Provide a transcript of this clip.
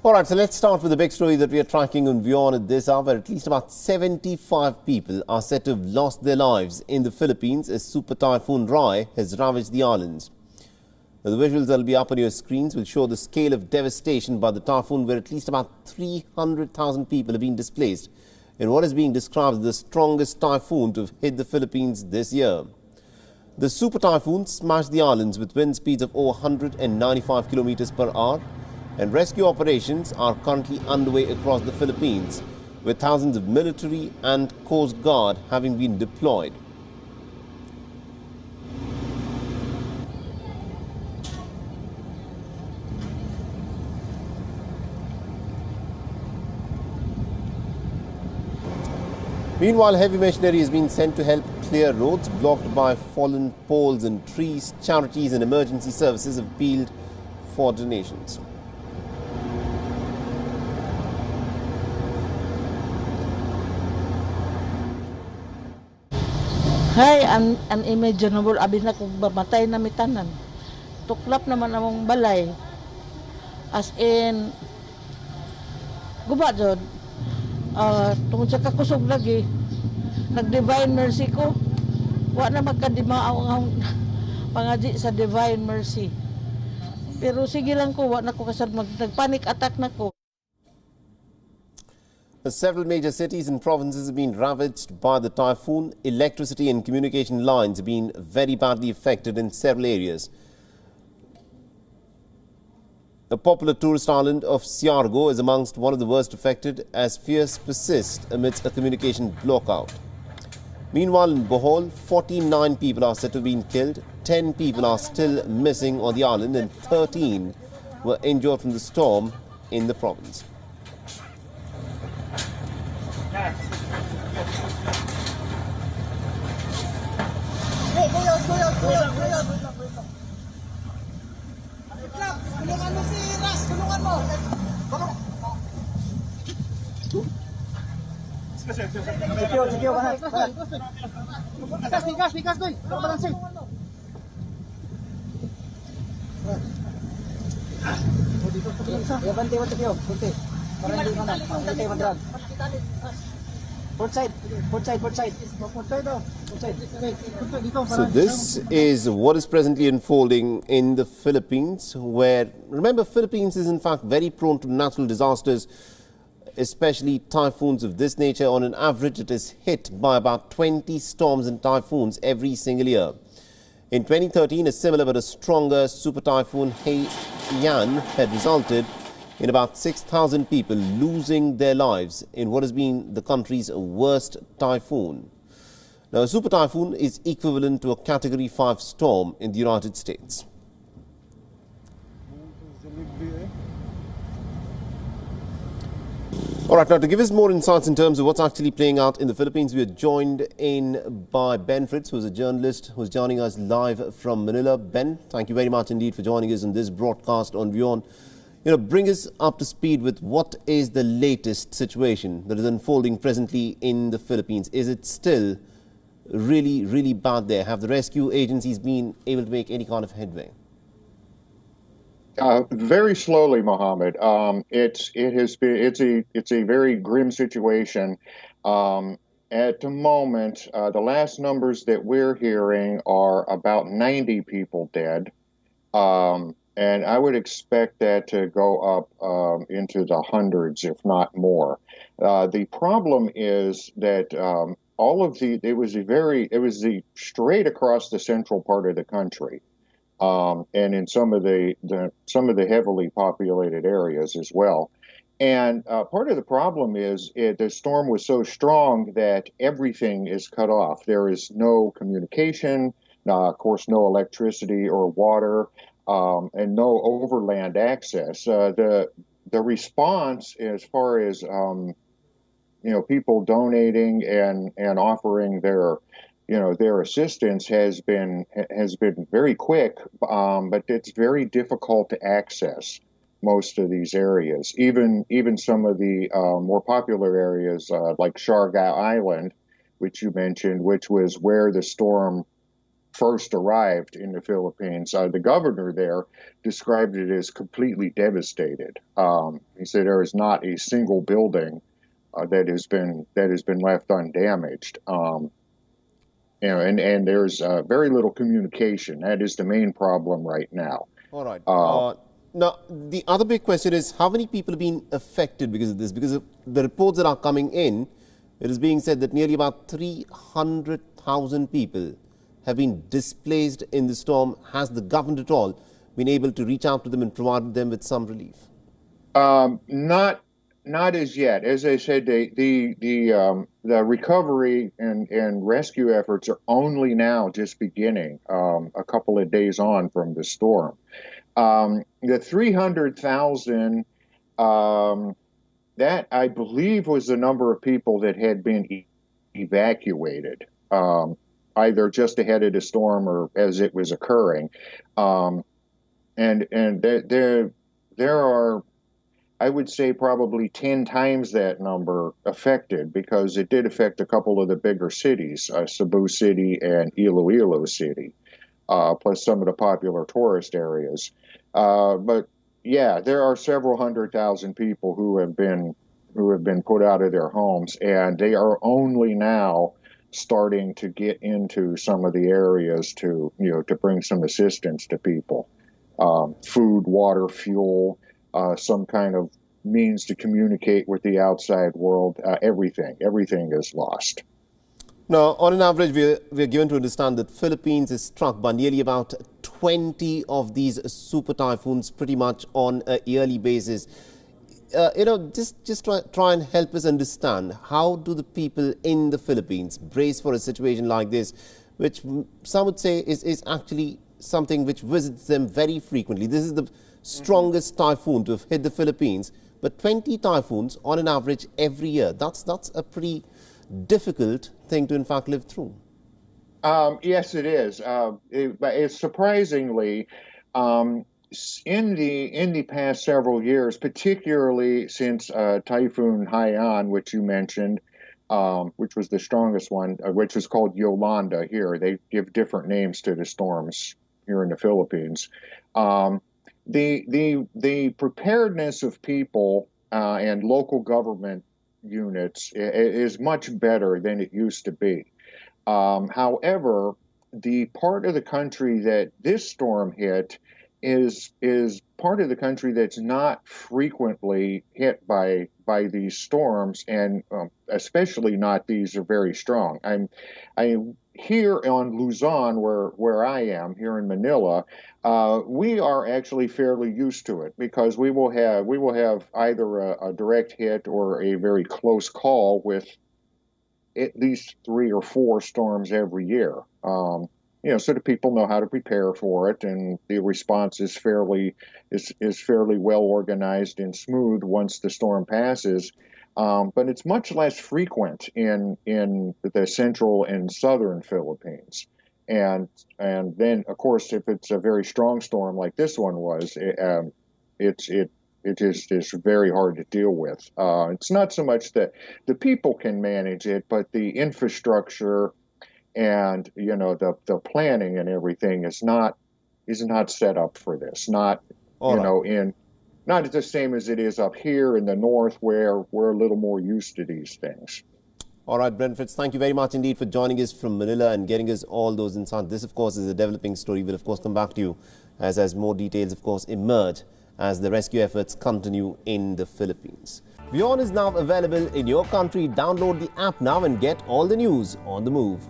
All right, so let's start with the big story that we are tracking on WION at this hour. At least about 75 people are said to have lost their lives in the Philippines as Super Typhoon Rai has ravaged the islands. Now, the visuals that will be up on your screens will show the scale of devastation by the typhoon, where at least about 300,000 people have been displaced in what is being described as the strongest typhoon to have hit the Philippines this year. The Super Typhoon smashed the islands with wind speeds of over 195 kilometers per hour. And rescue operations are currently underway across the Philippines, with thousands of military and Coast Guard having been deployed. Meanwhile, heavy machinery has been sent to help clear roads blocked by fallen poles and trees. Charities and emergency services have appealed for donations. Hay, unimaginable. Abis na kung bamatay na mitanan. Tuklap naman among balay. As in, guba dyan. Tungkol sa kakusog lagi, nag-divine mercy ko. Wa na magkadimaaw ang pangaji sa divine mercy. Pero sige lang ko, wa na ko kasad nag-panic attack na ko. Several major cities and provinces have been ravaged by the typhoon. Electricity and communication lines have been very badly affected in several areas. The popular tourist island of Siargao is amongst one of the worst affected as fears persist amidst a communication blockout. Meanwhile, in Bohol, 49 people are said to have been killed, 10 people are still missing on the island and 13 were injured from the storm in the province. So this is what is presently unfolding in the Philippines, where, remember, Philippines is in fact very prone to natural disasters, especially typhoons of this nature. On an average, it is hit by about 20 storms and typhoons every single year. In 2013, a similar but a stronger super typhoon Haiyan had resulted in about 6,000 people losing their lives in what has been the country's worst typhoon. Now, a super typhoon is equivalent to a Category 5 storm in the United States. All right, now to give us more insights in terms of what's actually playing out in the Philippines, we are joined in by Ben Fritz, who's a journalist who's joining us live from Manila. Ben, thank you very much indeed for joining us on this broadcast on WION. Bring us up to speed with what is the latest situation that is unfolding presently in the Philippines. Is it still really, really bad there? Have the rescue agencies been able to make any kind of headway? Very slowly, Mohammed. It's a very grim situation. At the moment, the last numbers that we're hearing are about 90 people dead. And I would expect that to go up into the hundreds, if not more. The problem is that it was straight across the central part of the country, and in some of the heavily populated areas as well. And part of the problem is the storm was so strong that everything is cut off. There is no communication, of course, no electricity or water. And no overland access. The response, as far as people donating and offering their assistance, has been very quick, but it's very difficult to access most of these areas. Even some of the more popular areas like Siargao Island, which you mentioned, which was where the storm first arrived in the Philippines, the governor there described it as completely devastated. He said there is not a single building that has been left undamaged. And there's very little communication. That is the main problem right now. All right. Now, the other big question is how many people have been affected because of this? Because of the reports that are coming in, it is being said that nearly about 300,000 people have been displaced in the storm. Has the government at all been able to reach out to them and provide them with some relief? Not as yet. As I said, the recovery and rescue efforts are only now just beginning, a couple of days on from the storm. The 300,000, that I believe was the number of people that had been evacuated, either just ahead of the storm or as it was occurring. And there are, I would say, probably 10 times that number affected, because it did affect a couple of the bigger cities, Cebu City and Iloilo City, plus some of the popular tourist areas. But yeah, there are several 100,000 people who have been put out of their homes, and they are only now starting to get into some of the areas to bring some assistance to people, food, water, fuel, some kind of means to communicate with the outside world. Everything is lost. Now, on an average, we're given to understand that Philippines is struck by nearly about 20 of these super typhoons pretty much on a yearly basis. Just try and help us understand, how do the people in the Philippines brace for a situation like this, which some would say is actually something which visits them very frequently. This is the strongest typhoon to have hit the Philippines, but 20 typhoons on an average every year. That's a pretty difficult thing to in fact live through. Yes, it is. It's surprisingly, in the past several years, particularly since Typhoon Haiyan, which you mentioned, which was the strongest one, which is called Yolanda here. They give different names to the storms here in the Philippines. The preparedness of people and local government units is much better than it used to be. However, the part of the country that this storm hit is part of the country that's not frequently hit by these storms, and especially not these are very strong. I'm here on Luzon, where I am here in Manila. We are actually fairly used to it, because we will have either a direct hit or a very close call with at least 3 or 4 storms every year. So the people know how to prepare for it, and the response is fairly well organized and smooth once the storm passes. But it's much less frequent in the central and southern Philippines. And then, of course, if it's a very strong storm like this one was, it is very hard to deal with. It's not so much that the people can manage it, but the infrastructure and the planning and everything is not set up for this. Not the same as it is up here in the north, where we're a little more used to these things. All right, Brent Fritz, thank you very much indeed for joining us from Manila and getting us all those insights. This, of course, is a developing story. We'll, of course, come back to you as more details, of course, emerge as the rescue efforts continue in the Philippines. WION is now available in your country. Download the app now and get all the news on the move.